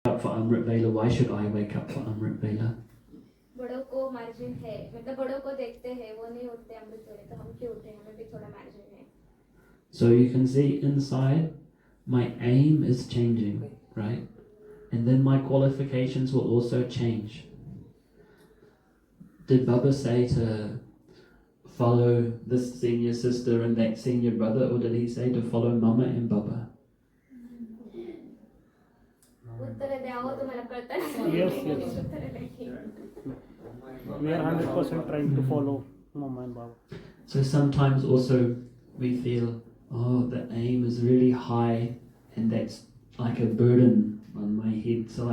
up for Amrit Vela, why should I wake up for Amrit Vela? बड़ों को margin है, मतलब बड़ों को देखते हैं, वो नहीं उठते अमृत वेले, तो हम क्यों उठे? हमें भी थोड़ा मार्जिन है. So you can see inside, my aim is changing, right? And then my qualifications will also change. Did Baba say to follow this senior sister and that senior brother, or did he say to follow Mama and Baba? Yes. We are 100% trying to follow Mama and Baba. So sometimes also we feel, oh, the aim is really high and that's like a burden on my head. So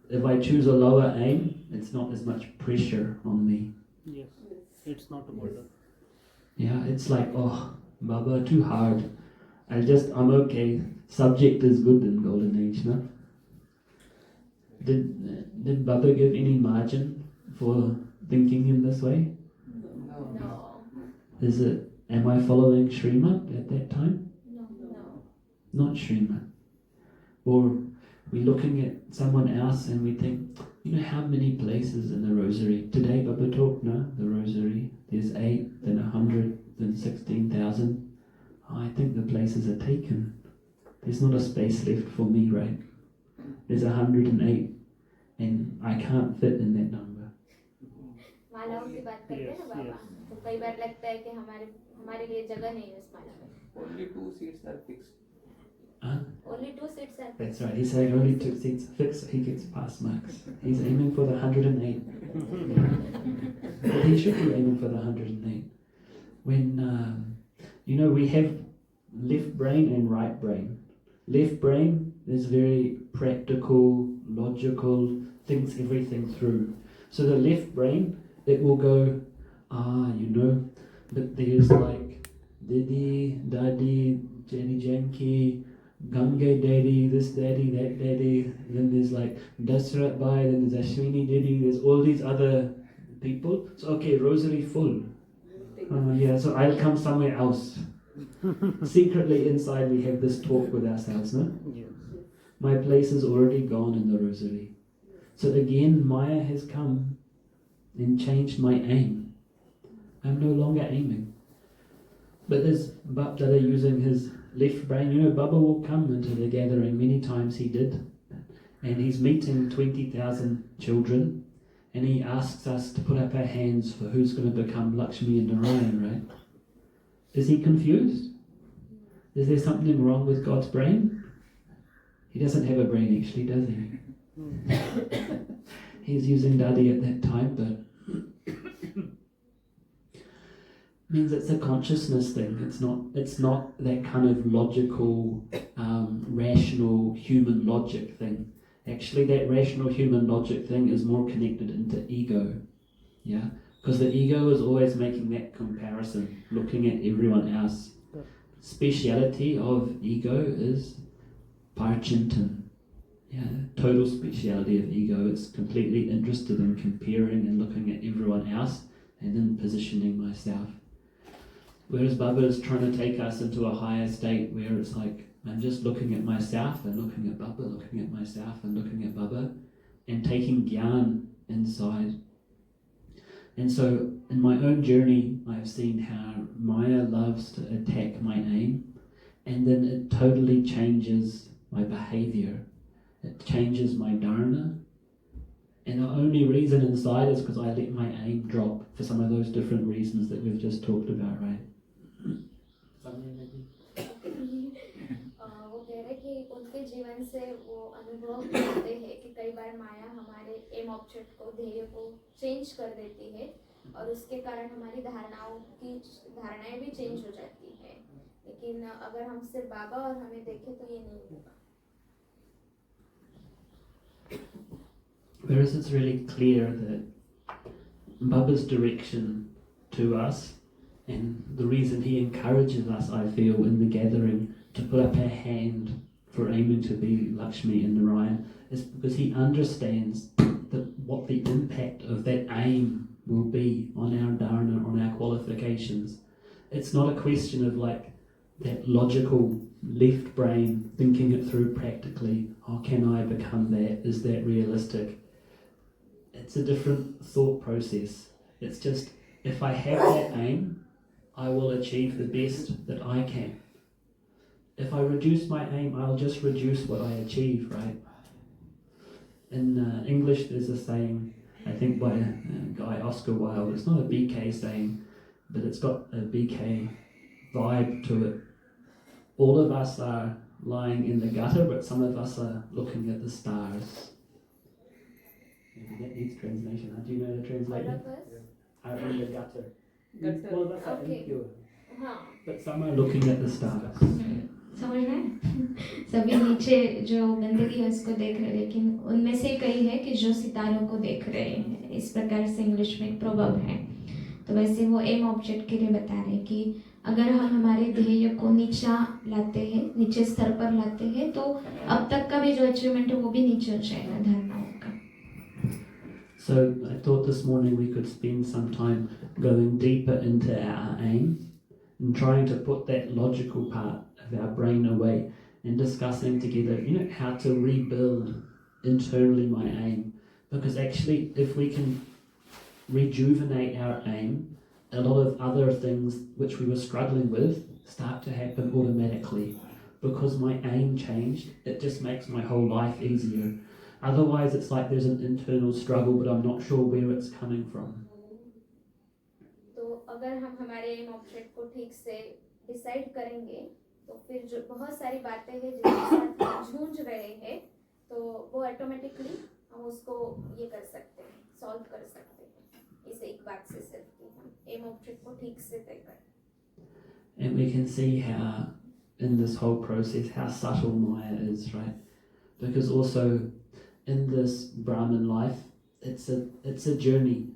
if I choose a lower aim, it's not as much pressure on me. Yes, it's not a burden. Yeah, it's like, oh, Baba, too hard. I'm okay. Subject is good in Golden Age, no? Did Baba give any margin for thinking in this way? No. Am I following Srimad at that time? No. Not Srimad. Or we're looking at someone else and we think, how many places in the Rosary? Today Baba talked, no? The Rosary, there's 8, then 100, then 16,000. I think the places are taken. There's not a space left for me, right? There's 108 and I can't fit in that number. मालाओं की बात करते हैं ना बाबा, तो कई बार लगता है कि हमारे लिए जगह नहीं है उस माला में. Only 2 seats are fixed. Only 2 seats are. That's right. He's saying only 2 seats fixed. He gets pass marks. He's aiming for the 108. But he should be aiming for the 108. When we have left brain and right brain. Left brain is very practical, logical, thinks everything through. So the left brain, it will go, but there's like Didi, Dadi, Jenny Janki, Gange Daddy, this daddy, that daddy, then there's like Dasrat Bhai, then there's Ashwini Daddy, there's all these other people. So okay, Rosary full. So I'll come somewhere else. Secretly inside we have this talk with ourselves, no? Yes. My place is already gone in the Rosary. So again, Maya has come and changed my aim. I'm no longer aiming. But as Bap Dada using his left brain, Baba will come into the gathering, many times he did, and he's meeting 20,000 children, and he asks us to put up our hands for who's going to become Lakshmi and Narayan, right? Is he confused? Is there something wrong with God's brain? He doesn't have a brain actually, does he? He's using Dadi at that time, but means it's a consciousness thing. It's not that kind of logical, rational human logic thing. Actually, that rational human logic thing is more connected into ego. Yeah? Because the ego is always making that comparison, looking at everyone else. Speciality of ego is parchintan. Yeah, total speciality of ego. It's completely interested in comparing and looking at everyone else and then positioning myself. Whereas Baba is trying to take us into a higher state where it's like, I'm just looking at myself and looking at Baba, looking at myself and looking at Baba, and taking gyan inside. And so in my own journey, I've seen how Maya loves to attack my aim, and then it totally changes my behavior. It changes my dharana. And the only reason inside is because I let my aim drop for some of those different reasons that we've just talked about, right? वो कह रहे कि उनके जीवन से वो अनुभव करते हैं कि कई बार माया हमारे एम ऑब्जेक्ट को, ध्येय को चेंज कर देती है और उसके कारण हमारी धारणाएं भी चेंज हो जाती है. लेकिन अगर हम सिर्फ बाबा और हमें देखें तो ये नहीं होगा. Whereas it's really clear that Baba's direction to us, and the reason he encourages us, I feel, in the gathering to put up our hand for aiming to be Lakshmi and Narayan, is because he understands what the impact of that aim will be on our dharana, on our qualifications. It's not a question of like that logical left brain thinking it through practically. Oh, can I become that? Is that realistic? It's a different thought process. It's just, if I have that aim, I will achieve the best that I can. If I reduce my aim, I'll just reduce what I achieve, right? In English, there's a saying, I think by a guy, Oscar Wilde. It's not a BK saying, but it's got a BK vibe to it. All of us are lying in the gutter, but some of us are looking at the stars. Maybe that needs translation. Do you know the All translation? of us? Are in the gutter. Gutter. All of us are Okay. impure, हाँ but some are looking at the stars. समझ रहे हैं सभी नीचे जो गंदगी है उसको देख रहे हैं, लेकिन उनमें से कई है कि जो सितारों को देख रहे हैं. इस प्रकार से इंग्लिश में एक प्रोवर्ब है. तो वैसे वो एम ऑब्जेक्ट के लिए बता रहे हैं कि अगर हम हमारे ध्येय को नीचा लाते हैं, नीचे स्तर पर लाते हैं, तो अब तक का भी जो अचीवमेंट है वो भी नीचे हो जाएगा धारणाओं का. So I thought this morning we could spend some time going deeper into our aim and trying to put that logical part of our brain away and discussing together, how to rebuild internally my aim. Because actually, if we can rejuvenate our aim, a lot of other things which we were struggling with start to happen automatically. Because my aim changed, it just makes my whole life easier. Otherwise, it's like there's an internal struggle, but I'm not sure where it's coming from. तो अगर हम हमारे M object को ठीक से decide करेंगे, तो फिर जो बहुत सारी बातें हैं जिनके साथ हम जूझ रहे हैं, तो वो ऑटोमेटिकली हम उसको ये कर सकते हैं, सॉल्व कर सकते हैं. इस एक बात से सिर्फ कि हम एम ऑब्जेक्ट को ठीक से तय करें. And we can see how, in this whole process, how subtle Maya is, right? Because also, in this Brahman life, it's a journey,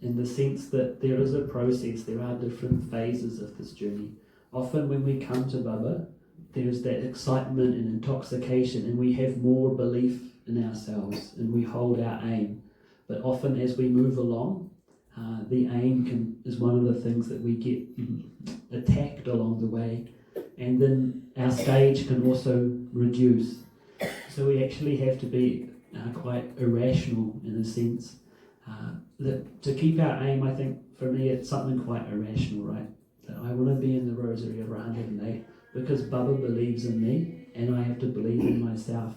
in the sense that there is a process, there are different phases of this journey. Often when we come to Baba, there's that excitement and intoxication, and we have more belief in ourselves, and we hold our aim. But often as we move along, the aim is one of the things that we get attacked along the way, and then our stage can also reduce. So we actually have to be quite irrational in a sense. That to keep our aim, I think for me it's something quite irrational, right? That I want to be in the rosary of 108 because Baba believes in me and I have to believe in myself.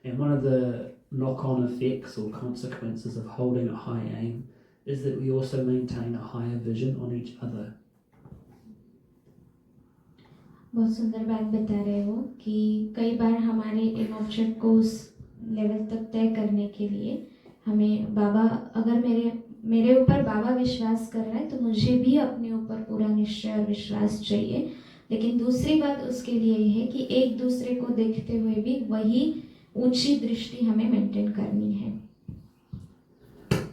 And one of the knock-on effects or consequences of holding a high aim is that we also maintain a higher vision on each other. बहुत सुंदर बात बता रहे हो कि कई बार हमारे M object को उस लेवल तक तय करने के लिए हमें बाबा, अगर मेरे ऊपर बाबा विश्वास कर रहा है तो मुझे भी अपने ऊपर पूरा निश्चय और विश्वास चाहिए. लेकिन दूसरी बात उसके लिए ये है कि एक दूसरे को देखते हुए भी वही ऊंची दृष्टि हमें मेंटेन करनी है.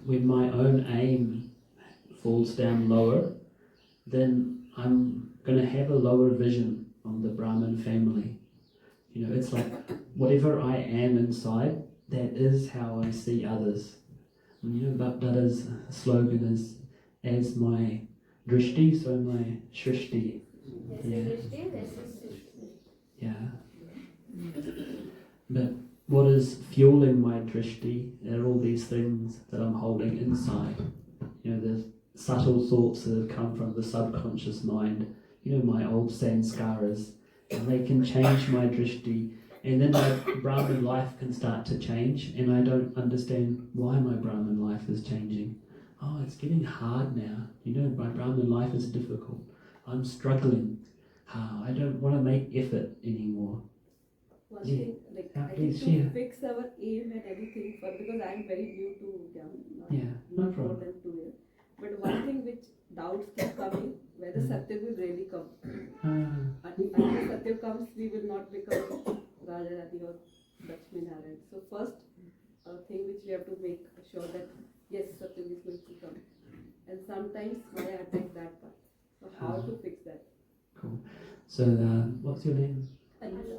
When my own aim falls down lower, then I'm going to have a lower vision on the Brahmin family. It's like whatever I am inside, that is how I see others. But Dada's slogan is, as my drishti, so my shrishti. Yeah. But what is fueling my drishti are all these things that I'm holding inside. The subtle thoughts that have come from the subconscious mind, my old sanskaras, and they can change my drishti, and then my Brahmin life can start to change, and I don't understand why my Brahmin life is changing. Oh, it's getting hard now. My Brahmin life is difficult. I'm struggling. I don't want to make effort anymore. One thing, like I please think share. to fix our aim and everything because I'm very new to Yeah, no not more problem. than 2 years. But one thing which doubts keep coming, whether Satya will really come. Until Satya comes, we will not become Raja Rati or Lakshmi Narayan. So first thing which we have to make sure that yes, Satya is going to come. And sometimes Maya attack that part. So how to fix that? Cool. So, what's your name? Anita.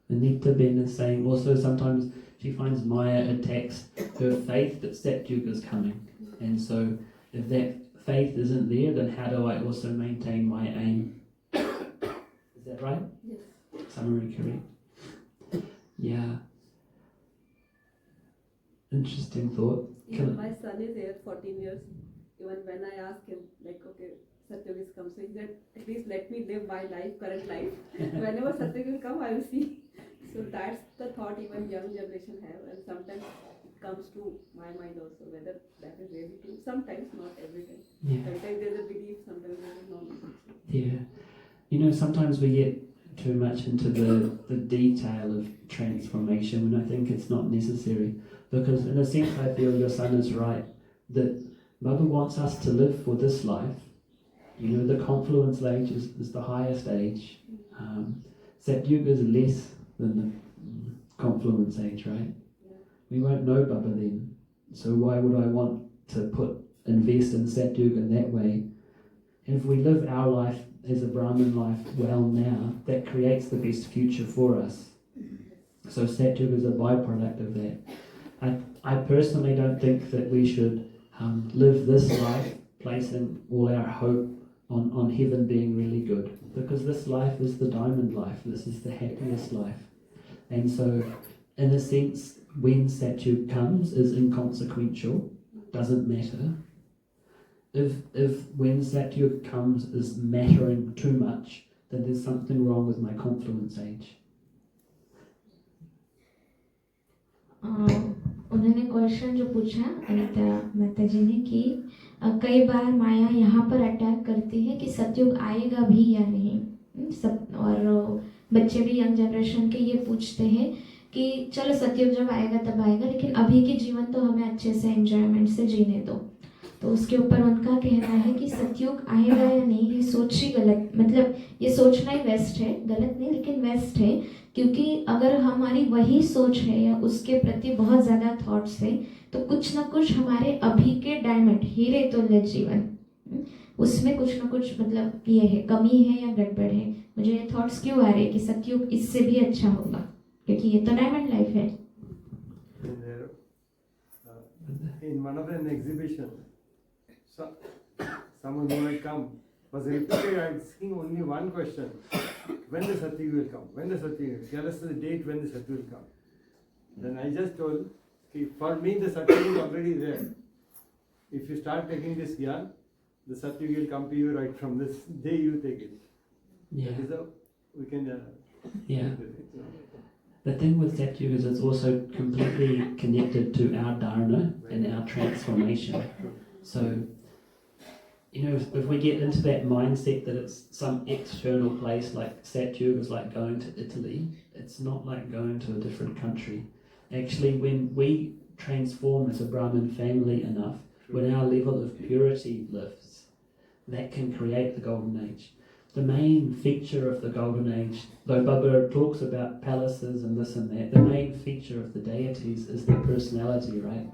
Anita Ben is saying also sometimes she finds Maya attacks her faith that Satyuga is coming. And so if that faith isn't there, then how do I also maintain my aim? Is that right? Yes. Summary correct? Yeah. Interesting thought. Even my son is here 14 years. Even when I ask him, like, okay, Satyug is come, so he said, at least let me live my life, current life. Whenever Satyug will come, I will see. So that's the thought even young generation have, and sometimes it comes to my mind also, whether that is really true. Sometimes, not every time. Yeah. Sometimes there's a belief, sometimes there's a non-belief. Yeah. You know, sometimes we get too much into the detail of transformation when I think it's not necessary. Because in a sense I feel your son is right, that Baba wants us to live for this life. You know, the confluence age is the highest age. Satyuga is less than the confluence age, right? Yeah. We won't know Baba then. So why would I want to invest in Satyuga in that way? And if we live our life as a Brahmin life well now, that creates the best future for us. So Satyuga is a byproduct of that. I personally don't think that we should live this life placing all our hope on heaven being really good, because this life is the diamond life, this is the happiest life. And so, in a sense, when Satyuga comes is inconsequential, doesn't matter. If when Satyuga comes is mattering too much, then there's something wrong with my confluence age. उन्होंने question जो पूछा अनिता माता जी ने कि कई बार माया यहाँ पर attack करती है कि सतयुग आएगा भी या नहीं। सब और बच्चे भी यंग जनरेशन के ये पूछते हैं कि चलो सतयुग जब आएगा तब आएगा, लेकिन अभी के जीवन तो हमें अच्छे से एंजॉयमेंट से जीने दो। तो उसके ऊपर उनका कहना है कि सतयुग आएगा या नहीं ये सोच ही गलत, मतलब ये सोचना ही वेस्ट है, गलत नहीं लेकिन वेस्ट है, क्योंकि अगर हमारी वही सोच है या उसके प्रति बहुत ज़्यादा थॉट्स है तो कुछ ना कुछ हमारे अभी के डायमंड हीरे तुल्य जीवन उसमें कुछ ना कुछ मतलब ये है, कमी है या गड़बड़ है। मुझे ये थॉट्स क्यों आ रहे हैं कि सतयुग इससे भी अच्छा होगा, क्योंकि ये तो डायमंड लाइफ है। In one of an exhibition, someone who had come was repeated asking only one question: when the Satyuga will come? When the Satyuga will come? Tell us the date when the Satyuga will come. Then I just told, for me the Satyuga is already there. If you start taking this gyan, the Satyuga will come to you right from this day you take it. Yeah. That is how we can. Yeah. The thing with Satyuga is it's also completely connected to our dharana and our transformation. So, you know, if we get into that mindset that it's some external place, like Satyuga is like going to Italy, it's not like going to a different country. Actually, when we transform as a Brahmin family enough, when our level of purity lifts, that can create the golden age. The main feature of the golden age, though Baba talks about palaces and this and that, the main feature of the deities is their personality, right?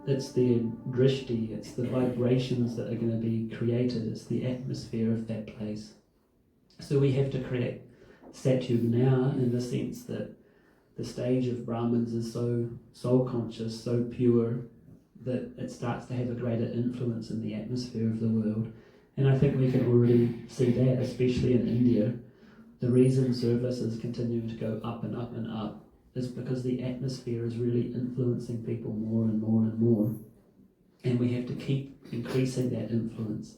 It's their drishti, it's the vibrations that are going to be created, it's the atmosphere of that place. So we have to create Satyuga now in the sense that the stage of Brahmins is so soul conscious, so pure, that it starts to have a greater influence in the atmosphere of the world. And I think we can already see that, especially in India. The reason service is continuing to go up and up and up is because the atmosphere is really influencing people more and more and more. And we have to keep increasing that influence,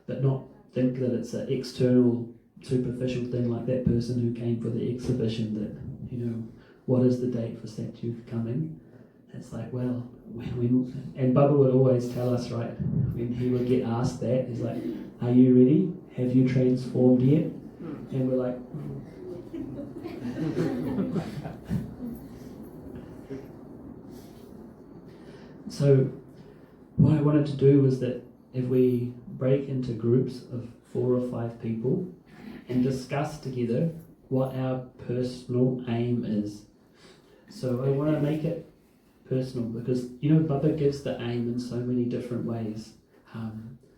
but not think that it's an external, superficial thing like that person who came for the exhibition that, you know, what is the date for Satyuga coming? It's like, well, and Baba would always tell us, right, when he would get asked that, he's like, are you ready? Have you transformed yet? And we're like, So what I wanted to do was that if we break into groups of 4 or 5 people and discuss together what our personal aim is. So I want to make it personal because, you know, Baba gives the aim in so many different ways.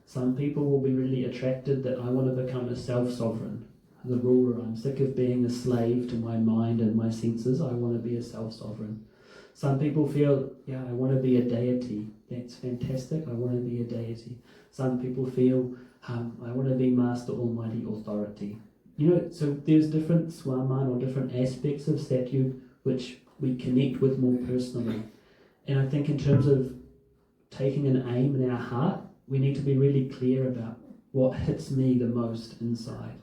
Some people will be really attracted that I want to become a self-sovereign, the ruler. I'm sick of being a slave to my mind and my senses. I want to be a self-sovereign. Some people feel, yeah, I want to be a deity. That's fantastic. I want to be a deity. Some people feel, I want to be Master Almighty Authority. so there's different swaman or different aspects of satyug which we connect with more personally. And I think in terms of taking an aim in our heart, we need to be really clear about what hits me the most inside.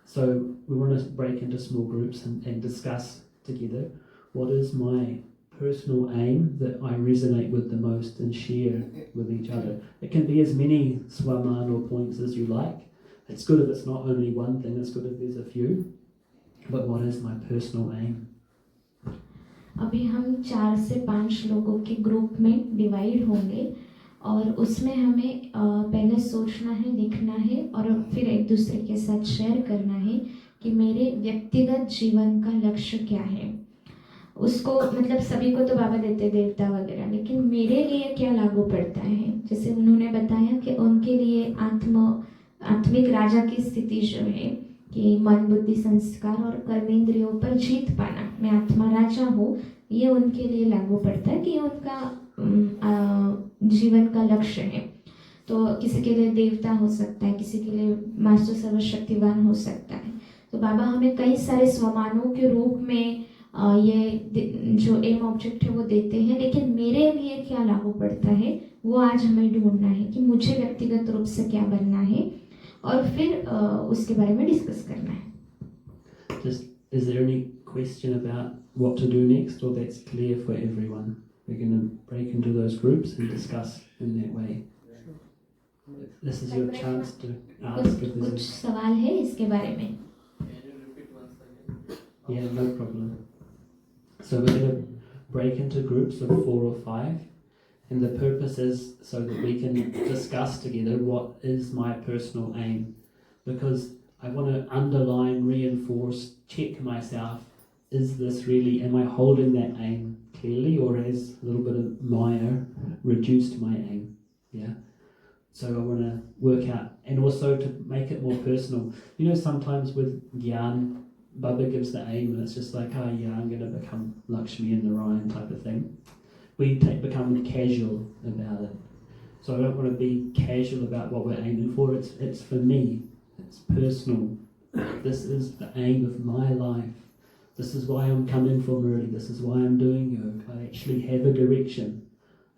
So we want to break into small groups and discuss together what is my personal aim that I resonate with the most and share with each other. It can be as many swaman or points as you like. It's good if it's not only one thing, it's good if there's a few. But what is my personal aim? अभी हम 4 से 5 लोगों के group में divide होंगे और उसमें हमें पहले सोचना है, लिखना है और फिर एक दूसरे के साथ शेयर करना है कि मेरे व्यक्तिगत जीवन का लक्ष्य क्या है. उसको मतलब सभी को तो बाबा देते देवता वगैरह, लेकिन मेरे लिए क्या लागू पड़ता है. जैसे उन्होंने बताया कि उनके लिए आत्मिक राजा की स्थिति जो है कि मन बुद्धि संस्कार और कर्मेंद्रियों पर जीत पाना, मैं आत्मा राजा हूँ, ये उनके लिए लागू पड़ता है कि उनका जीवन का लक्ष्य है. तो किसी के लिए देवता हो सकता है, किसी के लिए मास्टर सर्वशक्तिवान हो सकता है. तो बाबा हमें कई सारे स्वमानों के रूप में ये जो एम ऑब्जेक्ट है वो देते हैं, लेकिन मेरे लिए क्या लागू पड़ता है वो आज हमें ढूंढना है कि मुझे व्यक्तिगत रूप से क्या बनना है और फिर उसके बारे में डिस्कस करना है. Just, is there any question about what to do next, or that's clear for everyone? We're going to break into those groups and discuss in that way. This is your chance to ask if कुछ there's सवाल है इसके बारे में. Yeah, no problem. So we're going to break into groups of 4 or 5, and the purpose is so that we can discuss together what is my personal aim, because I want to underline, reinforce, check myself, is this really, am I holding that aim clearly, or has a little bit of Maya reduced my aim? Yeah. So I want to work out, and also to make it more personal. Sometimes with Gyan, Baba gives the aim and it's just like, oh yeah, I'm going to become Lakshmi in Narayan type of thing. We become casual about it. So I don't want to be casual about what we're aiming for. It's for me. It's personal. This is the aim of my life. This is why I'm coming from early. This is why I'm doing yoga. I actually have a direction.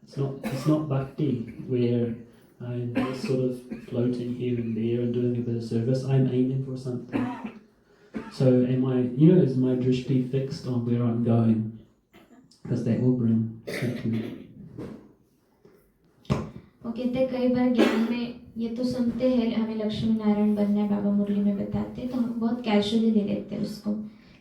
It's not bhakti where I'm just sort of floating here and there and doing a bit of service. I'm aiming for something. So is my drishti fixed on where I'm going? Because that will bring happiness. वो कहते हैं कई बार ज्ञान में ये तो सुनते हैं हमें लक्ष्मी नारायण बनना है, बाबा मुरली में बताते हैं, तो हम बहुत कैजुअली ले लेते हैं उसको.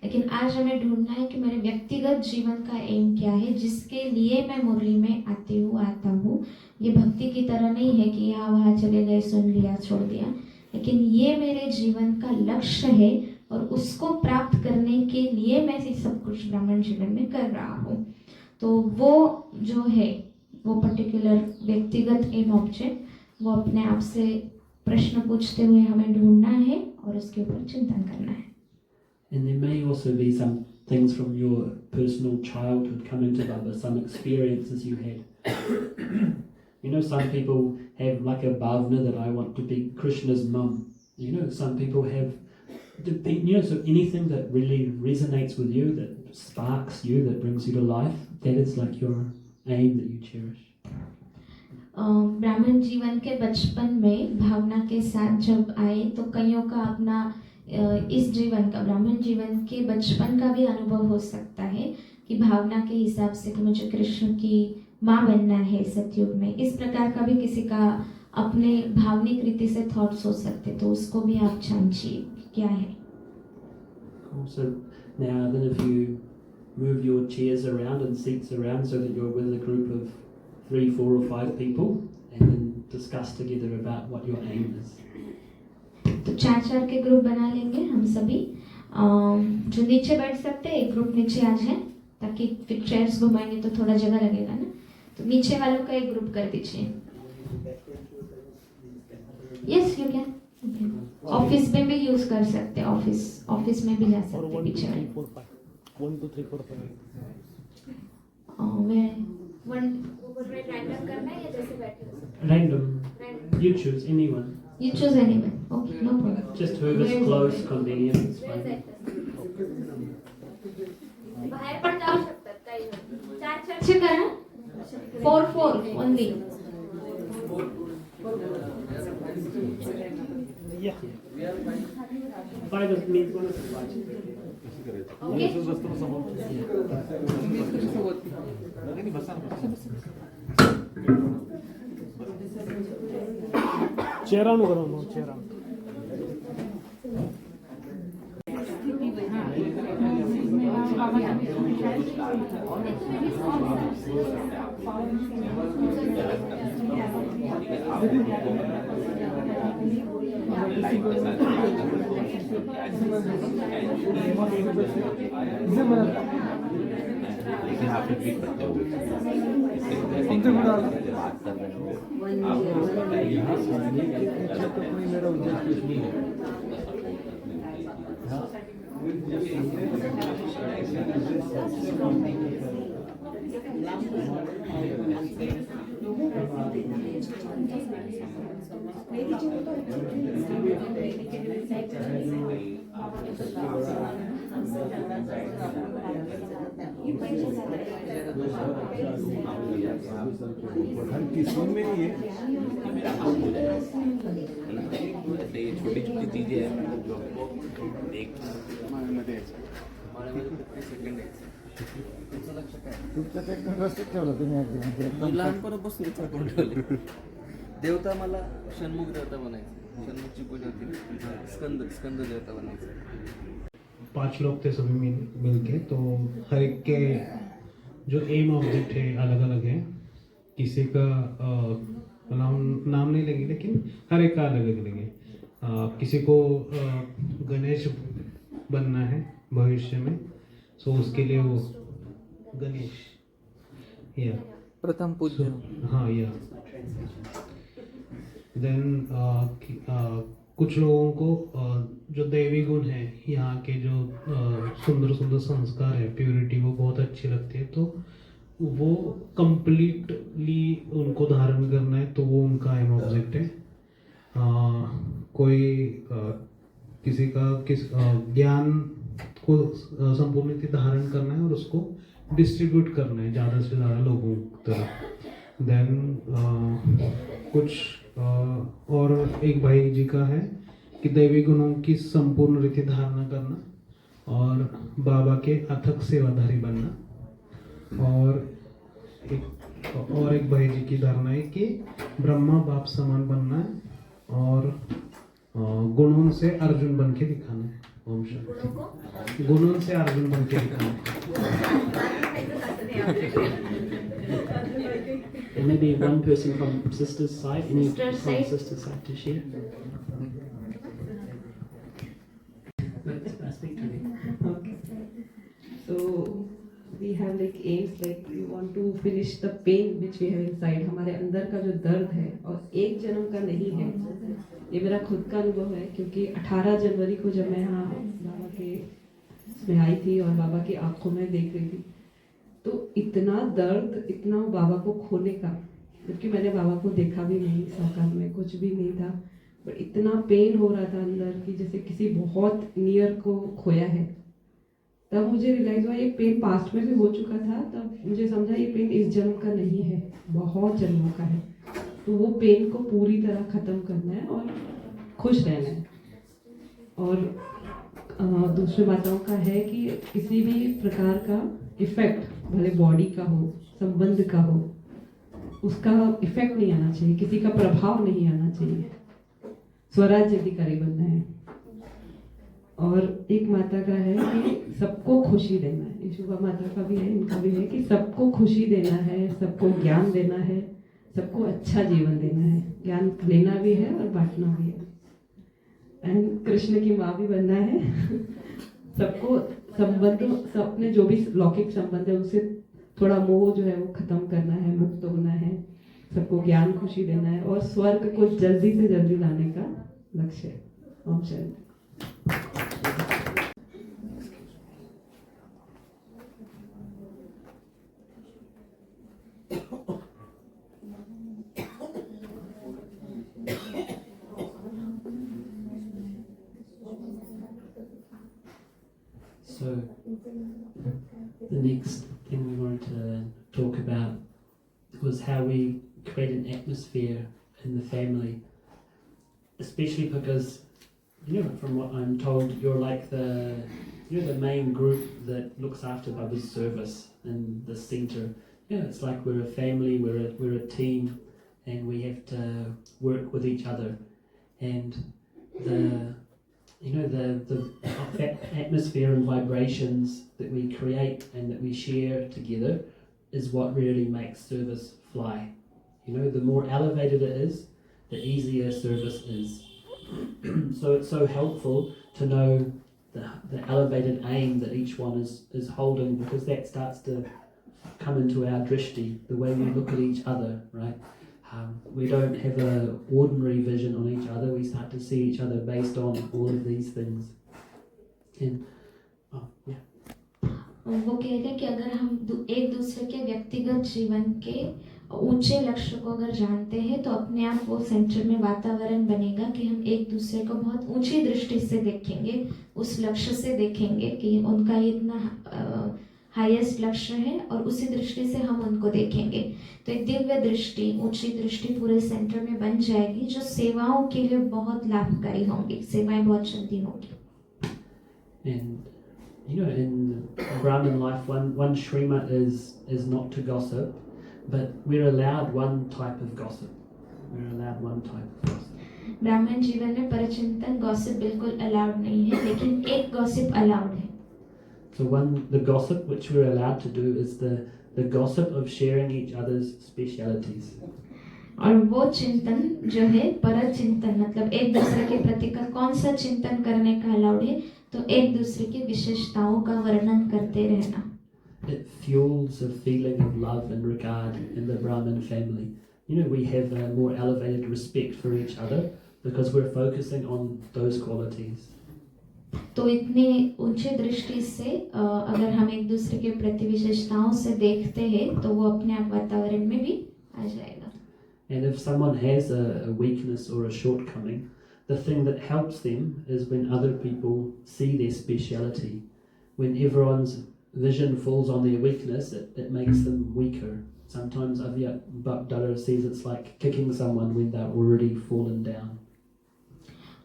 लेकिन आज हमें ढूंढना है कि मेरे व्यक्तिगत जीवन का एम क्या है, जिसके लिए मैं मुरली में आता हूँ. ये भक्ति की तरह नहीं है कि यहाँ वहाँ चले गए, सुन लिया, छोड़ दिया, लेकिन ये मेरे जीवन का लक्ष्य है और उसको प्राप्त करने के लिए मैं सब कुछ ब्राह्मण जीवन में कर रहा हूँ. तो वो जो है वो पर्टिकुलर व्यक्तिगत एम ऑब्जेक्ट, वो अपने आप से प्रश्न पूछते हुए हमें ढूंढना है और उसके ऊपर चिंतन करना है. And there may also be some things from your personal childhood come into Baba, some experiences you had. Some people have like a bhavna that I want to be Krishna's mum. Some people have, so anything that really resonates with you, that sparks you, that brings you to life, that is like your aim that you cherish. ब्राह्मण जीवन के बचपन में भावना के साथ जब आए तो कईयों का अपना इस जीवन का, ब्राह्मण जीवन के बचपन का भी अनुभव हो सकता है कि भावना के हिसाब से कि मुझे कृष्ण की माँ बनना है सतयुग में. इस प्रकार का भी किसी का अपने भावनिक रीति से थॉट्स हो सकते, तो उसको भी आप जांचिए क्या है. Cool. So now then if you move your chairs around and seats around so that you're with a group of 3, 4 or 5 people and then discuss together about what your aim is. तो 4 के group बना लेंगे हम सभी. जो नीचे बैठ सकते हैं एक ग्रुप नीचे आ जाए, ताकि फिर चेयर्स घुमाएंगे तो थोड़ा जगह लगेगा ना. तो नीचे वालों का एक ग्रुप कर दीजिए. Yes you can. ऑफिस में भी यूज कर सकते हैं, ऑफिस में भी जा सकते हैं पीछे में. 1 2 3 4 5 रैंडम करना है या जैसे बैठे हो? Random. You choose anyone. You choose anyone. Okay, no problem. Just whoever's Where is close, it? convenient. It's वेळ fine. बाहेर पण जाऊ शकतात काही जण. चार चार अच्छे करा. 4 only. Yeah. 5 means 1 is 5. Okay. Chair on करो chair on. लेकिन आप फिर भी करते हो बात कर रहे हो आप बताइए तो कोई मेरा उद्देश्य कुछ नहीं है हर किसी में ये मेरा काम हो जाए ऐसे ये छोटी छोटी चीजें हैं जो आपको देख तुमचं ते व्यवस्थित ठेवलं तुम्ही अगदी लहानपणापासून विचार करून ठेवले देवता मला षण्मुख देवता बनायचं षण्मुखची पूजा होती स्कंद देवता बनायचं 5 लोग थे सभी मिल के, तो हर एक के जो एम ऑब्जेक्ट है अलग अलग है. किसी का नाम नहीं लगी, लेकिन हर एक का अलग अलग है. किसी को गणेश बनना है भविष्य में, सो उसके लिए वो गणेश या प्रथम पूज्य हाँ या देन कुछ लोगों को जो दैवी गुण है, यहाँ के जो सुंदर सुंदर संस्कार है, प्योरिटी, वो बहुत अच्छी लगती है, तो वो कंप्लीटली उनको धारण करना है, तो वो उनका एम ऑब्जेक्ट है. कोई किसी का ज्ञान को संपूर्ण रीति धारण करना है और उसको डिस्ट्रीब्यूट करना है ज़्यादा से ज़्यादा लोगों तक. देन कुछ और एक भाई जी का है कि दैवी गुणों की संपूर्ण रीति धारणा करना और बाबा के अथक सेवाधारी बनना. और एक भाई जी की धारणा है कि ब्रह्मा बाप समान बनना है और गुणों से अर्जुन बन के दिखाना है. ओम शांति. गुणों से अर्जुन बन के दिखाना है. Maybe one person from sister's side, any Sister's from side. sister's side to share. Let's speak to me. Okay. So we have like aims, like we want to finish the pain which we have inside. हमारे अंदर का जो दर्द है और एक जन्म का नहीं है. ये मेरा खुद का अनुभव है, क्योंकि 18 जनवरी को जब मैं यहाँ बाबा के में आई थी और बाबा की आंखों में देख रही थी, तो इतना दर्द, इतना बाबा को खोने का, जबकि मैंने बाबा को देखा भी नहीं, साकार में कुछ भी नहीं था, पर इतना पेन हो रहा था अंदर कि जैसे किसी बहुत नियर को खोया है. तब मुझे रियलाइज हुआ ये पेन पास्ट में भी हो चुका था. तब मुझे समझा ये पेन इस जन्म का नहीं है, बहुत जन्मों का है. तो वो पेन को पूरी तरह ख़त्म करना है और खुश रहना है. और दूसरी बातों का है कि किसी भी प्रकार का इफेक्ट, भले बॉडी का हो, संबंध का हो, उसका इफेक्ट नहीं आना चाहिए, किसी का प्रभाव नहीं आना चाहिए. स्वराज्य अधिकारी बनना है. और एक माता का है कि सबको खुशी देना है. यशोदा माता का भी है, इनका भी है कि सबको खुशी देना है, सबको ज्ञान देना है, सबको अच्छा जीवन देना है. ज्ञान लेना भी है और बांटना भी है. एंड कृष्ण की माँ भी बनना है. सबको संबंध, अपने जो भी लौकिक संबंध है उनसे थोड़ा मोह जो है वो खत्म करना है, मुक्त होना है, सबको ज्ञान खुशी देना है और स्वर्ग को जल्दी से जल्दी लाने का लक्ष्य है. Om Shanti. The next thing we wanted to talk about was how we create an atmosphere in the family, especially because, from what I'm told, you're like you're the main group that looks after Baba's service in the centre. It's like we're a family, we're a team, and we have to work with each other. And the atmosphere and vibrations that we create and that we share together is what really makes service fly. The more elevated it is, the easier service is. So it's so helpful to know the elevated aim that each one is holding, because that starts to come into our drishti, the way we look at each other, right? We don't have an ordinary vision on each other, we start to see each other based on all of these things. And, वो कह रहे हैं कि अगर हम एक दूसरे के व्यक्तिगत जीवन के ऊंचे लक्ष्य को अगर जानते हैं तो अपने आप वो सेंटर में वातावरण बनेगा कि हम एक दूसरे को बहुत ऊंची दृष्टि से देखेंगे, उस लक्ष्य से देखेंगे कि उनका इतना हाईएस्ट लक्ष्य है और उसी दृष्टि से हम उनको देखेंगे। तो एक दिव्य दृष्टि, ऊंची दृष्टि पूरे सेंटर में बन जाएगी, जो सेवाओं के लिए बहुत लाभकारी होंगी, सेवाएं बहुत जल्दी होंगी। And in Brahmin life, one Srimat is not to gossip, but we're allowed one type of gossip. We're allowed one type of gossip. ब्राह्मण जीवन में परचिंतन गॉसिप बिल्कुल अलाउड नहीं है, लेकिन एक गॉसिप अलाउड है। So the gossip which we're allowed to do is the gossip of sharing each other's specialities. और वो चिंतन जो है परचिंतन, मतलब एक दूसरे के प्रति का कौन सा चिंतन करने का अलाउड है, तो एक दूसरे की विशेषताओं का वर्णन करते रहना। It fuels a feeling of love and regard in the Brahmin family. We have a more elevated respect for each other because we're focusing on those qualities. तो इतनी ऊंची दृष्टि से अगर हम एक दूसरे के प्रति विशेषताओं से देखते हैं तो वो अपने आप वातावरण में भी आ जाएगा। And if someone has a weakness or a shortcoming, the thing that helps them is when other people see their speciality. When everyone's vision falls on their weakness, it makes them weaker. Sometimes Avya Bhakdara says it's like kicking someone when they're already fallen down.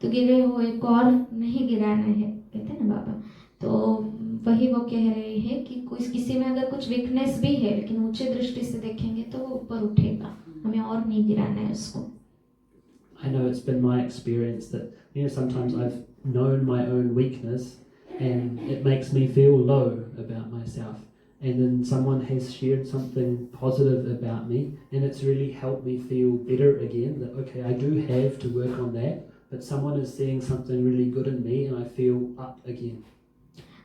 तो गिरे हुए को और नहीं गिराना है, कहते हैं ना बाबा। तो वही वो कह रहे हैं कि किसी में अगर कुछ वीकनेस भी है, लेकिन ऊंचे दृष्टि से देखेंगे तो वो ऊपर उठेगा, हमें और नहीं गिराना है उसको। I know it's been my experience that sometimes I've known my own weakness and it makes me feel low about myself, and then someone has shared something positive about me and it's really helped me feel better again, that okay, I do have to work on that, but someone is seeing something really good in me and I feel up again.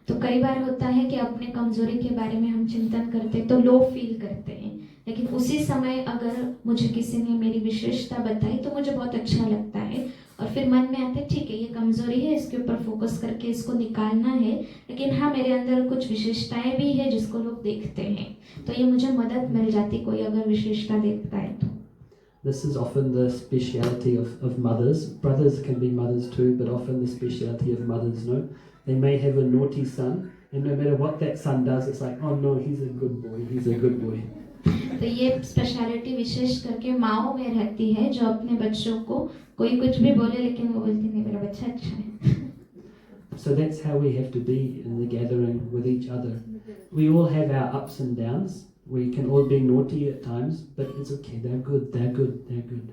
तो कई बार होता है कि अपने कमजोरी के बारे में हम चिंतन करते तो लो फील करते हैं, लेकिन उसी समय अगर मुझे किसी ने मेरी विशेषता बताई तो मुझे बहुत अच्छा लगता है और फिर मन में आता है ठीक है ये कमजोरी है, इसके ऊपर फोकस करके इसको निकालना है, लेकिन हाँ मेरे अंदर कुछ विशेषताएं भी है जिसको लोग देखते हैं, तो ये मुझे मदद मिल जाती कोई अगर विशेषता देखता है तो। This is often the speciality of mothers. Brothers can be mothers too, but often the speciality of mothers, no? They may have a naughty son, and no matter what that son does, it's like, oh no, he's a good boy, he's a good boy. तो ये speciality विशेष करके माओ में रहती है, जो अपने बच्चों को कोई कुछ भी बोले लेकिन वो बोलती नहीं मेरा बच्चा अच्छा है। So that's how we have to be in the gathering with each other. We all have our ups and downs. We can all be naughty at times, but it's okay. They're good. They're good. They're good.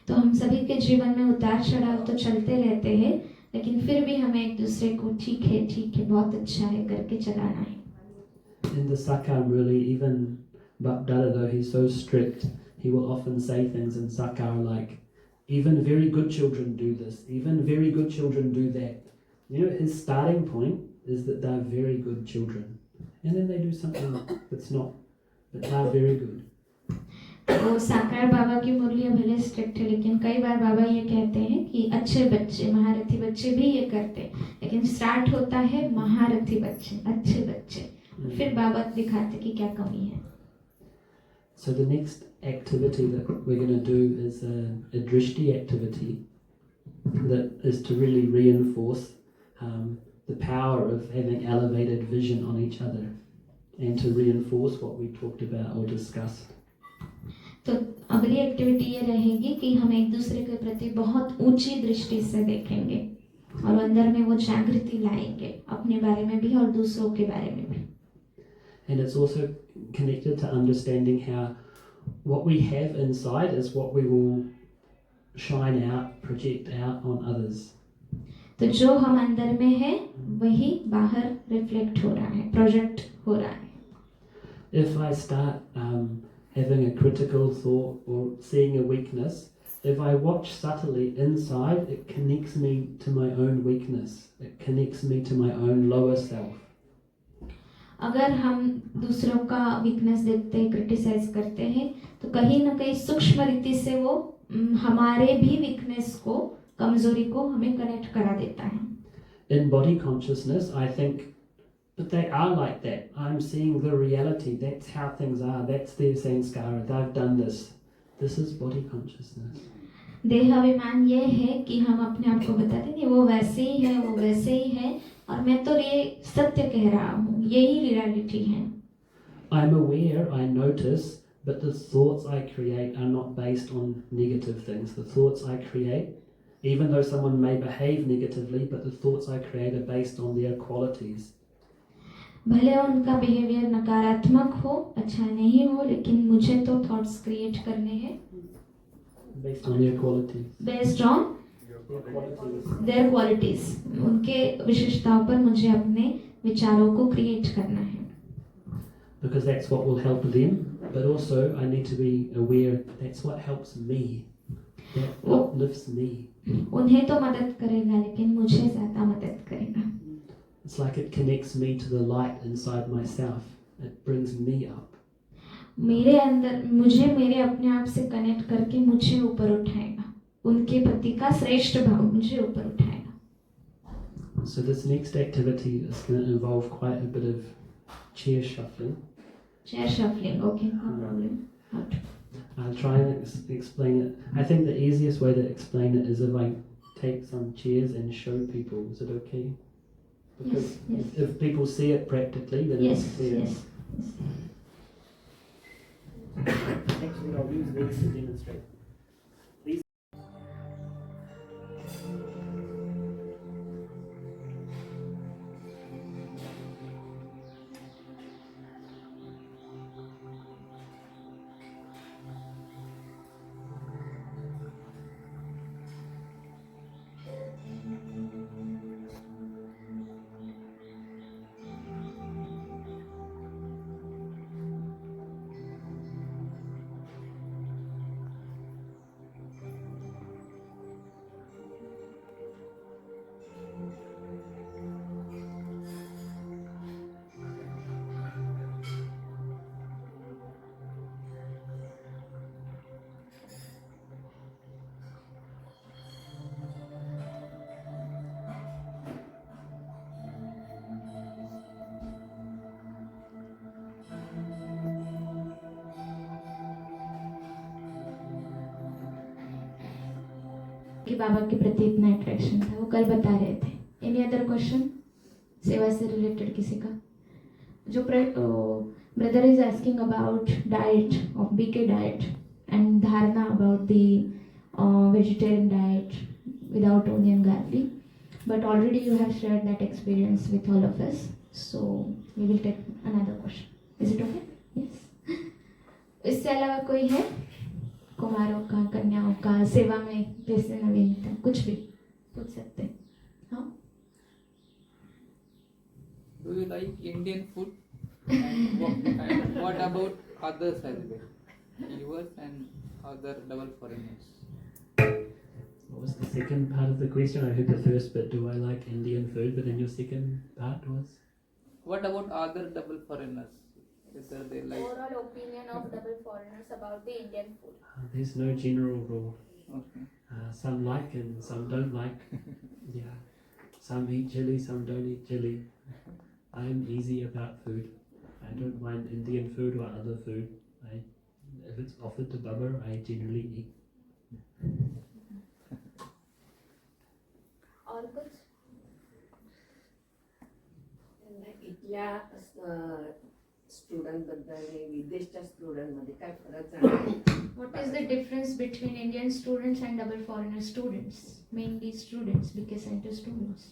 तो हम सभी के जीवन में उतार चढ़ाव तो चलते रहते हैं, लेकिन फिर भी हमें एक दूसरे को ठीक है बहुत अच्छा है करके चलाना है। In the Sakar, really, even Bhakdada, though he's so strict, he will often say things in Sakar like, even very good children do this, even very good children do that. His starting point is that they're very good children. And then they do something that's not, but they're very good. तो साकार बाबा की मुरलियाँ भले strict है, लेकिन कई बार बाबा ये कहते हैं कि अच्छे बच्चे, महारथी बच्चे भी ये करते हैं, लेकिन स्टार्ट होता है महारथी बच्चे, अच्छे बच्चे, फिर बाबा दिखाते कि क्या कमी है। So the next activity that we're going to do is a drishti activity that is to really reinforce the power of having elevated vision on each other and to reinforce what we talked about or discussed. तो अगली activity ये रहेगी कि हम एक दूसरे के प्रति बहुत ऊंची दृष्टि से देखेंगे और अंदर में वो जागृति लाएंगे अपने बारे में भी और दूसरों के बारे में भी. And it's also connected to understanding how what we have inside is what we will shine out, project out on others. तो जो हम अंदर में है वही बाहर रिफ्लेक्ट हो रहा है, प्रोजेक्ट हो रहा है. If I start having a critical thought or seeing a weakness, if I watch subtly inside, it connects me to my own weakness. It connects me to my own lower self. अगर हम दूसरों का weakness देखते हैं, criticise करते हैं, तो कहीं ना कहीं सूक्ष्म रीति से वो हमारे भी वीकनेस को, कमजोरी को हमें कनेक्ट करा देता है. In body consciousness, I think, but they are like that. I'm seeing the reality. That's how things are. That's their sanskara. They've done this. This is body consciousness. देहाभिमान ये है कि हम अपने आप को बताते हैं वो वैसे ही है, वो वैसे ही है और मैं तो ये सत्य कह रहा हूँ, यही रियलिटी है. I'm aware, I notice, but the thoughts I create are not based on negative things. The thoughts I create, even though someone may behave negatively, but the thoughts I create are based on their qualities. भले उनका behaviour नकारात्मक हो, अच्छा नहीं हो, लेकिन मुझे तो थॉट्स क्रिएट करने हैं Based on their qualities. Based on their qualities. उनके विशेषताओं पर मुझे अपने विचारों को क्रिएट करना है. Because that's what will help them, but also I need to be aware that's what helps me. That uplifts me. उन्हें तो मदद करेगा लेकिन मुझे ज्यादा मदद करेगा. It's like it connects me to the light inside myself. It brings me up. मेरे अंदर मुझे मेरे अपने आप से कनेक्ट करके मुझे ऊपर उठाएगा. उनके प्रति का श्रेष्ठ भाव मुझे ऊपर उठाएगा. So this next activity is going to involve quite a bit of chair shuffling. Chair shuffling, okay, no problem. How to? I'll try and explain it. I think the easiest way to explain it is if I take some chairs and show people. Is it okay? Because Yes. if people see it practically, then Yes, it's clear. yes. Actually, I'll use these to demonstrate. These. कि बाबा के प्रति इतना attraction था, वो कल बता रहे थे. एनी अदर क्वेश्चन सेवा से रिलेटेड किसी का? जो brother is asking about diet of BK diet and धारणा about the vegetarian diet without onion garlic, but already you have shared that experience with all of us, so we will take another question. Is it okay? Yes. इससे अलावा कोई है? कुमारों का, कन्याओं का, सेवा में कैसे नवीनता, कुछ भी पूछ सकते हैं. हाँ. Do you like Indian food? And what about others as well? Yours and other double foreigners. What was the second part of the question? I heard the first bit. Do I like Indian food? But then your second part was? What about other double foreigners? Whether they like. Overall opinion of double foreigners about the Indian food. There's no general rule. Okay. Some like and some don't like. Yeah. Some eat chili, some don't eat chili. I'm easy about food. I don't mind Indian food or other food. If it's offered to Baba, I generally eat. और कुछ? इथल्या student बद्दल आणि विदेशच्या student मध्ये काय फरक जाणवतो? What is the difference between Indian students and double foreigner students? Mainly students, because center students.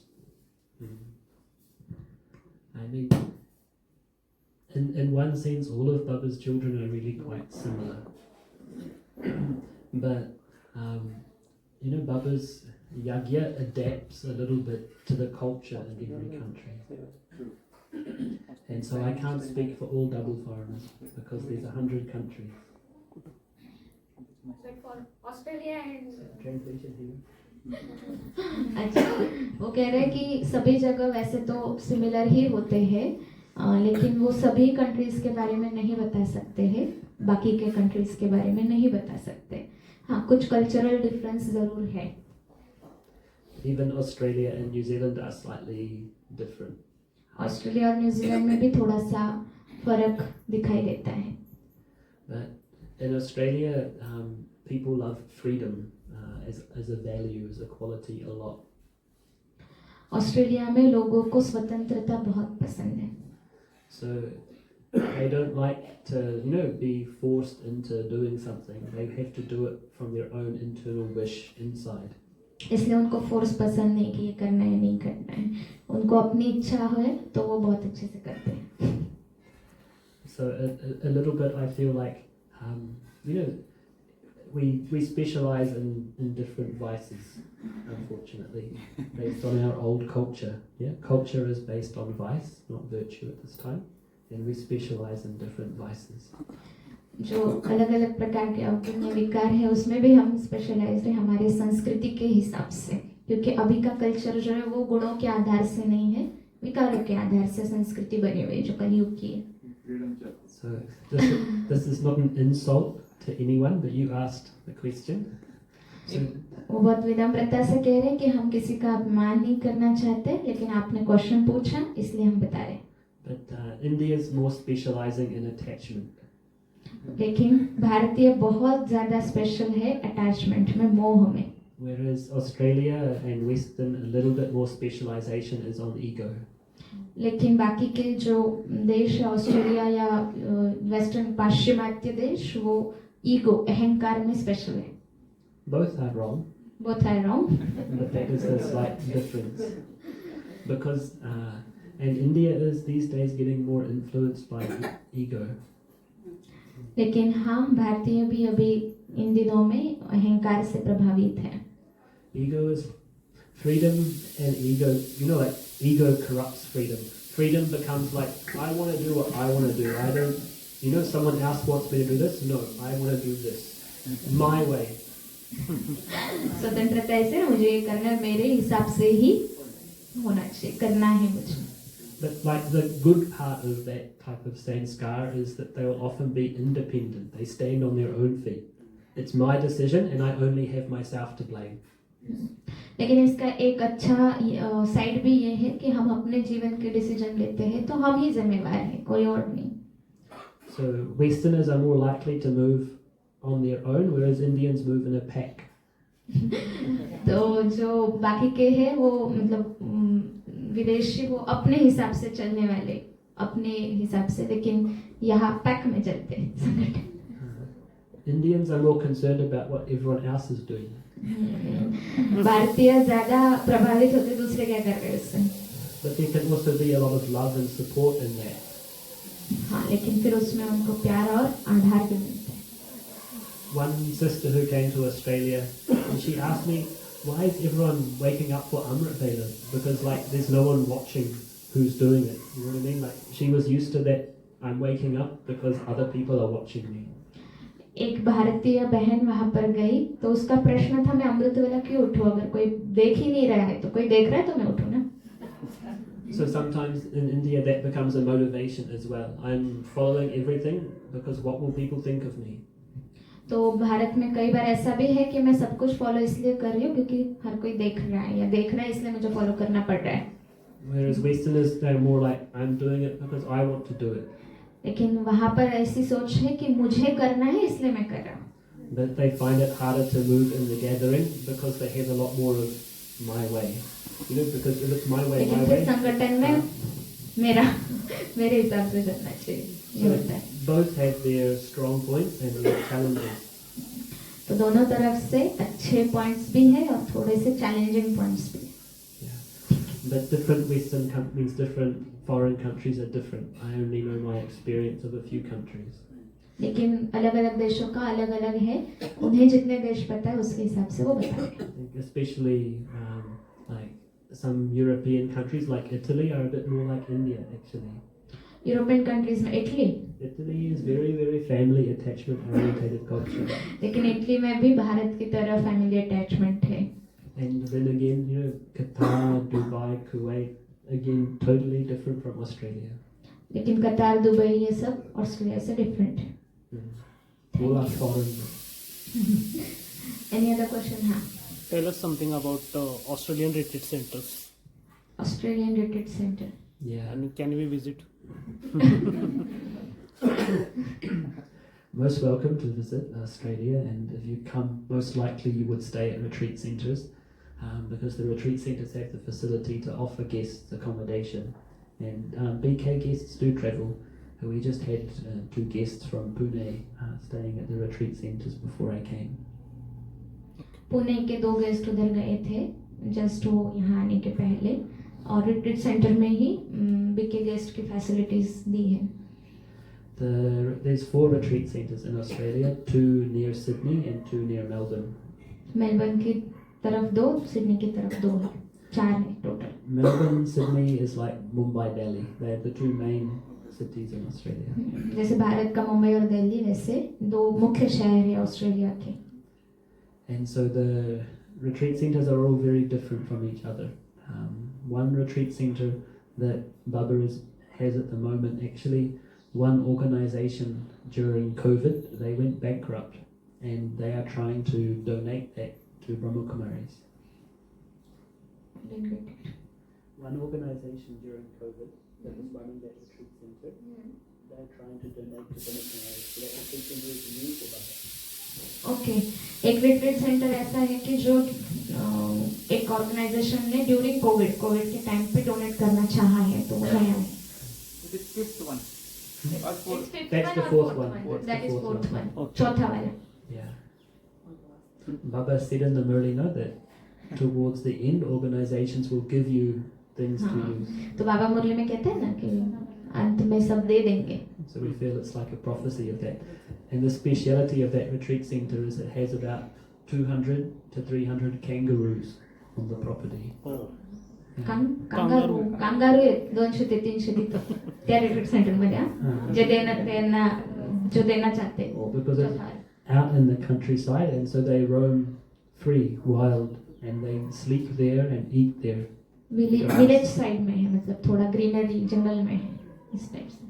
I mean, in one sense, all of Baba's children are really quite similar. But, Baba's yagya adapts a little bit to the culture in every country. And so I can't speak for all double foreigners because there's 100 countries. But for Australia and Translation here. अच्छा, वो कह रहे हैं कि सभी जगह वैसे तो सिमिलर ही होते हैं, लेकिन वो सभी कंट्रीज के बारे में नहीं बता सकते हैं, बाकी के कंट्रीज के बारे में नहीं बता सकते. हाँ, कुछ कल्चरल डिफरेंस जरूर है. Even Australia and New Zealand are slightly different. Australia और न्यूजीलैंड में भी थोड़ा सा फर्क दिखाई देता है. But in Australia, people love freedom as a value, as a quality a lot. Australia में लोगों को स्वतंत्रता बहुत पसंद है. So they don't like to, be forced into doing something. They have to do it from their own internal wish inside. इसलिए उनको force पसंद नहीं कि ये करना है नहीं करना है. उनको अपनी इच्छा है तो वो बहुत अच्छे से करते हैं. So a little bit I feel like, we specialize in different vices, unfortunately, based on our old culture. Yeah, culture is based on vice, not virtue at this time, and we specialize in different vices. जो अलग अलग प्रकार के अवगुण विकार है उसमें भी हम स्पेशलाइज्ड है हमारे संस्कृति के हिसाब से, क्योंकि अभी का कल्चर जो है वो गुणों के आधार से नहीं है, विकारों के आधार से संस्कृति बनी हुई है जो कलयुग की है. So this is not an insult to anyone, but you asked the question. So, वो बहुत विनम्रता से कह रहे हैं कि हम किसी का अपमान नहीं करना चाहते, लेकिन आपने क्वेश्चन पूछा इसलिए हम बता रहे. but India is more specializing in attachment. लेकिन भारतीय बहुत ज़्यादा स्पेशल है अटैचमेंट में, मोह में. Whereas Australia and Western, a little bit more specialization is on ego. लेकिन बाकी के जो देश है ऑस्ट्रेलिया या वेस्टर्न पाश्चिमात्य देश, वो ईगो अहंकार में स्पेशल है. Both are wrong, Both are wrong. but that is a slight difference. Because and India is these days getting more influenced by ego. लेकिन हाँ, भारतीय भी अभी इन दिनों में अहंकार से प्रभावित है. Ego is freedom, and ego, like ego corrupts freedom. Freedom becomes like, I want to do what I want to do. I don't, someone else wants me to do this. No, I want to do this my way. स्वतंत्रता ऐसे मुझे ये करना है, मेरे हिसाब से ही होना चाहिए, करना है मुझे. But like the good part of that type of sanskar is that they will often be independent. They stand on their own feet. It's my decision and I only have myself to blame. लेकिन इसका एक अच्छा side भी ये है कि हम अपने जीवन के डिसीजन लेते हैं तो हम ही जिम्मेवार हैं, कोई और नहीं. So Westerners are more likely to move on their own, whereas Indians move in a pack. तो जो बाकी के हैं वो मतलब विदेशी, वो अपने हिसाब से चलने वाले, अपने हिसाब से, लेकिन यहाँ पैक में चलते हैं संगठन. Indians are more concerned about what everyone else is doing. भारतीय ज्यादा प्रभावित होते दूसरे क्या कर रहे हैं उससे. But there can also be a lot of love and support in that. हाँ, लेकिन फिर उसमें उनको प्यार और आधार भी मिलता है. One sister who came to Australia, and she asked me, why is everyone waking up for Amrit Vela? Because like there's no one watching who's doing it. You know what I mean? Like she was used to that. I'm waking up because other people are watching me. एक भारतीय बहन वहाँ पर गई तो उसका प्रश्न था, मैं अमृत वेला क्यों उठूं, अगर कोई देख ही नहीं रहा है तो कोई देख रहा है तो मैं उठूं ना. So sometimes in India that becomes a motivation as well. I'm following everything because what will people think of me? तो भारत में कई बार ऐसा भी है कि मैं सब कुछ फॉलो इसलिए कर रही हूँ क्योंकि हर कोई देख रहा है या देख रहा है इसलिए मुझे फॉलो करना पड़ रहा है. Whereas Westerners, they're more like, I'm doing it because I want to do it. लेकिन वहाँ पर ऐसी सोच है कि मुझे करना है इसलिए मैं कर रहा हूँ. But they find it harder to move in the gathering because they have a lot more of my way. Because if it's my way, लेकिन my फिर way. संगठन में मेरा मेरे हिसाब से चलना चाहिए, ये होता है। Both have their strong points and their challenges. तो दोनों तरफ से अच्छे पॉइंट्स भी है और थोड़े से चैलेंजिंग पॉइंट्स भी है। But different Western companies, different foreign countries are different. I only know my experience of a few countries. लेकिन अलग अलग देशों का अलग अलग है, उन्हें जितने देश पता है उसके हिसाब से वो बता रहे हैं। Especially like some European countries like Italy are a bit more like India actually. European countries में Italy is very family attachment orientated culture. लेकिन इटली में भी भारत की तरह फैमिली अटैचमेंट है। And then again, Qatar, Dubai, Kuwait, again totally different from Australia. लेकिन कतार, Dubai ये सब ऑस्ट्रेलिया से डिफरेंट है। All are foreign. Any other question? हाँ। Tell us something about Australian retreat centers. Australian retreat center. Yeah. And can we visit? Most welcome to visit Australia, and if you come, most likely you would stay at retreat centres because the retreat centres have the facility to offer guests accommodation. And BK guests do travel. We just had 2 guests from Pune staying at the retreat centres before I came. Pune के 2 guest उधर गए थे just वो यहाँ आने के पहले, और रिट्रीट सेंटर में ही बीके गेस्ट की फैसिलिटीज दी है। There's 4 retreat centres in Australia, 2 near Sydney and 2 near Melbourne. Melbourne की तरफ 2, सिडनी की तरफ 2 है, 4 है total. Melbourne, Sydney is like Mumbai, Delhi. They are the 2 main cities in Australia. जैसे भारत का मुंबई और दिल्ली, वैसे 2 मुख्य शहर है ऑस्ट्रेलिया के। And so the retreat centres are all very different from each other. One retreat centre that Baba has at the moment, actually one organisation during COVID, they went bankrupt and they are trying to donate that to Brahma Kumaris. One organisation during COVID that was running that retreat centre, they are trying to donate to Brahma Kumaris. So that retreat centre is new for Baba. Okay, एक retreat centre ऐसा है कि जो एक organisation ने during Covid के time पे donate करना चाहा है, तो वो नया है। Fifth one. That's the 4th one. That is 4th one. चौथा वाला। Yeah. Baba said in the Murli note that towards the end, organizations will give you things to use. तो बाबा मुरली में कहते हैं ना कि अंत में सब दे देंगे। So we feel it's like a prophecy of that. And the speciality of that retreat centre is it has about 200 to 300 kangaroos on the property. Kangaroo आहेत 200 ते 300 तिथं त्या रिट्रीट सेंटर मध्ये, जो देना चाहते वो। Because it's out in the countryside, and so they roam free, wild, and they sleep there and eat there. Village side में है, मतलब थोड़ा ग्रीनरी जंगल में है इस टाइप से।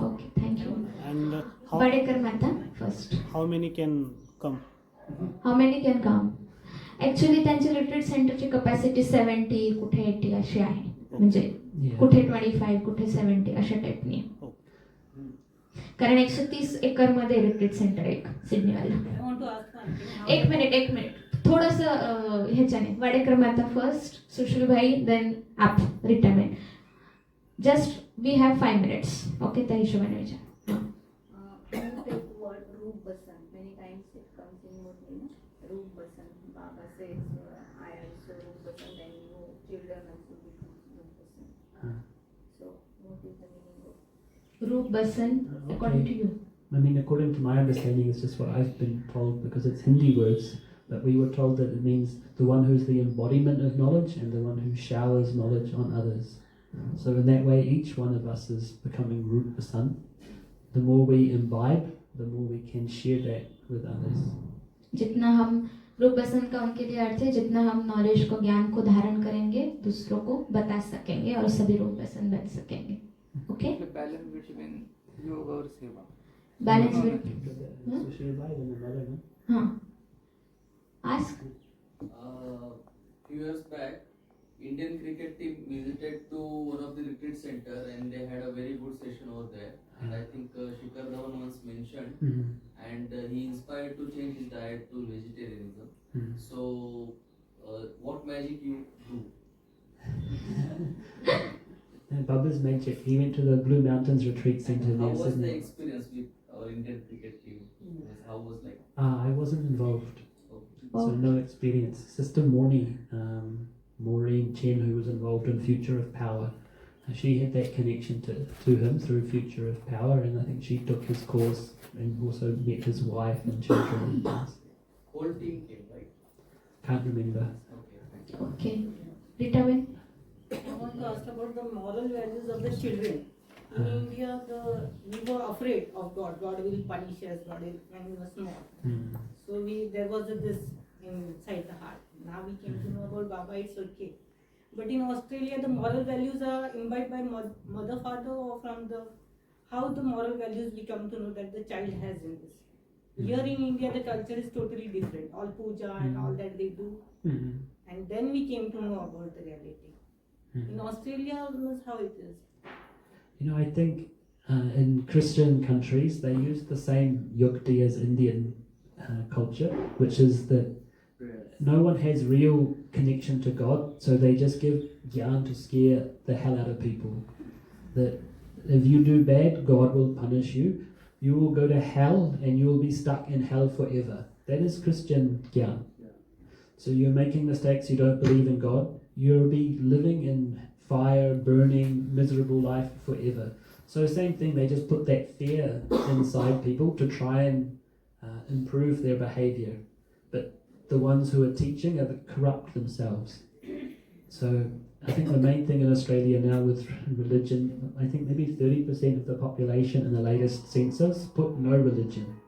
Okay, thank you. And बड़ेकर माता first. how many can come? How many can come? Actually त्यांची रिट्रीट सेंटरची कपॅसिटी 70, कुठे 80 अशी आहे, म्हणजे कुठे 25, कुठे 70 अशा टाईपनी आहे, कारण 130 एकर मध्ये रिट्रीट सेंटर एक सिडनीवाला। एक मिनिट थोडस ह्याच्याने वाडेकर माता फर्स्ट, सुश्रीभाई, देन आप retirement. Just we have 5 minutes. Okay, त्या हिशोबाने विचार। रूप बसन, many times it comes in Murli, रूप बसन. Baba says, I also रूप बसन, then you children also become रूप बसन. So what is the meaning of रूप बसन according to you? I mean, according to my understanding, it's just what I've been told because it's Hindi words. But we were told that it means the one who's the embodiment of knowledge and the one who showers knowledge on others. So in that way, each one of us is becoming Rup Basan. The more we imbibe, the more we can share that with others. जितना हम रूप बसन का उनके लिए अर्थ है, जितना हम नॉलेज को, ज्ञान को धारण करेंगे, दूसरों को बता सकेंगे और सभी रूप बसन बन सकेंगे। ओके, बैलेंस बिटवीन योग और सेवा। बैलेंस हाँ, ask. Few years back, Indian cricket team visited to one of the retreat center and they had a very good session over there. And I think Shikhar Dhawan once mentioned, and he inspired to change his diet to vegetarianism. So, what magic you do? And Baba's magic. He went to the Blue Mountains Retreat Center How near was the Sydney. experience with our Indian cricket team? How was like? I wasn't involved, Okay. so no experience. Sister Morni, Maureen Chen, who was involved in Future of Power, she had that connection to him through Future of Power, and I think she took his course and also met his wife and children and things. Whole team came, right? Can't remember. Okay. Okay. Rita Ben? I want to ask about the moral values of the children. In India, we were afraid of God. God will punish us. God will, when we were small. So there was this inside the heart. Now we came to know about Baba. It's okay. But in Australia, the moral values are imbibed by mother, father, or from how the moral values we come to know that the child has in this. Here in India, the culture is totally different. All puja and all that they do. And then we came to know about the reality. In Australia, how it is. You know, I think in Christian countries they use the same yukti as Indian culture, which is that no one has real connection to God, so they just give gyan to scare the hell out of people. That if you do bad, God will punish you. You will go to hell and you will be stuck in hell forever. That is Christian gyan. So you're making mistakes, you don't believe in God, you'll be living in fire, burning, miserable life forever. So same thing, they just put that fear inside people to try and improve their behavior. But the ones who are teaching are the corrupt themselves. So I think the main thing in Australia now with religion, I think maybe 30% of the population in the latest census put no religion.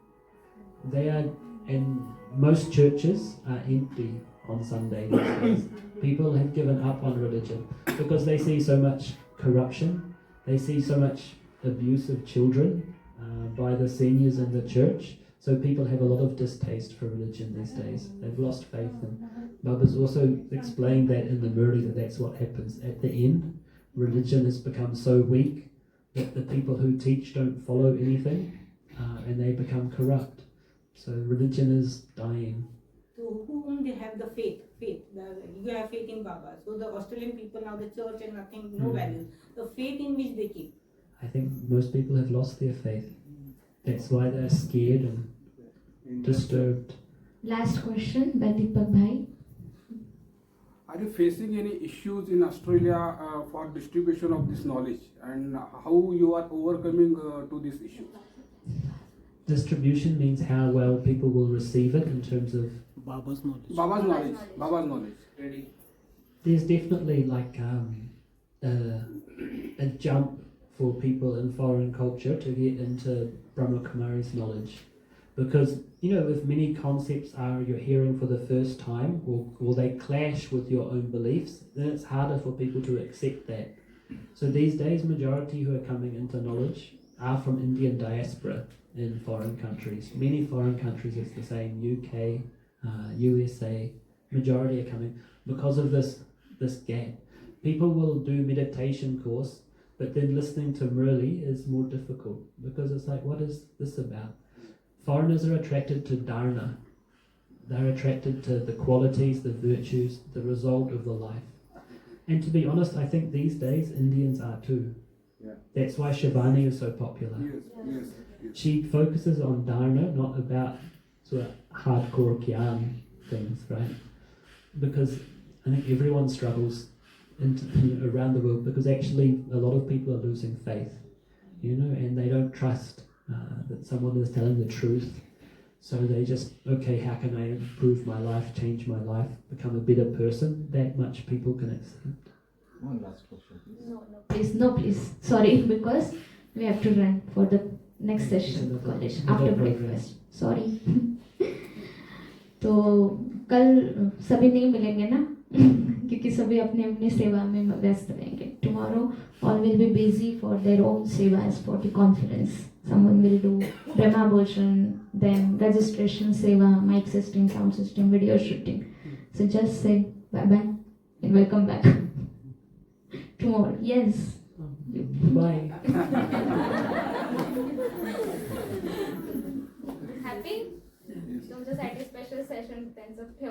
They are, and most churches are empty on Sunday these days. People have given up on religion because they see so much corruption, they see so much abuse of children by the seniors in the church. So people have a lot of distaste for religion these days. They've lost faith, and Baba's also explained that in the Murli, that that's what happens. At the end, religion has become so weak that the people who teach don't follow anything, and they become corrupt. So religion is dying. To whom they have the faith. You have faith in Baba. So the Australian people now, the church and nothing, no values. The faith in which they keep. I think most people have lost their faith. That's why they're scared and disturbed. Last question by Deepak Bhai. Are you facing any issues in Australia for distribution of this knowledge, and how you are overcoming to this issue? Distribution means how well people will receive it in terms of Baba's knowledge. Baba's knowledge. Baba's knowledge. Ready? there's definitely like a jump for people in foreign culture to get into Brahma Kumari's knowledge, because you know if many concepts are you're hearing for the first time or they clash with your own beliefs, then it's harder for people to accept that. So these days majority who are coming into knowledge are from Indian diaspora in foreign countries. Many foreign countries it's the same, UK, USA, majority are coming because of this gap. People will do meditation course, but then listening to Murli is more difficult because it's like, what is this about? Foreigners are attracted to dharna. They're attracted to the qualities, the virtues, the result of the life. And to be honest, I think these days Indians are too. Yeah. That's why Shivani is so popular. Yes. She focuses on dharna, not about sort of hardcore Gyan things, right? Because I think everyone struggles around the world because actually a lot of people are losing faith, you know, and they don't trust that someone is telling the truth. So they just, okay, how can I improve my life, change my life, become a better person? That much people can accept. One last question, Please, please. no, please. Sorry, because we have to run for the next session college after breakfast. Sorry. तो कल सभी नहीं मिलेंगे ना क्योंकि सभी अपने अपने सेवा में व्यस्त रहेंगे. Tomorrow all will be busy for their own sevas for the conference. Someone will do Brahma Bhoshan, then registration seva, mic system, sound system, video shooting. So just say bye bye and welcome back tomorrow. Yes. Bye. Happy? तुमच्यासाठी special session त्यांचं ठेव.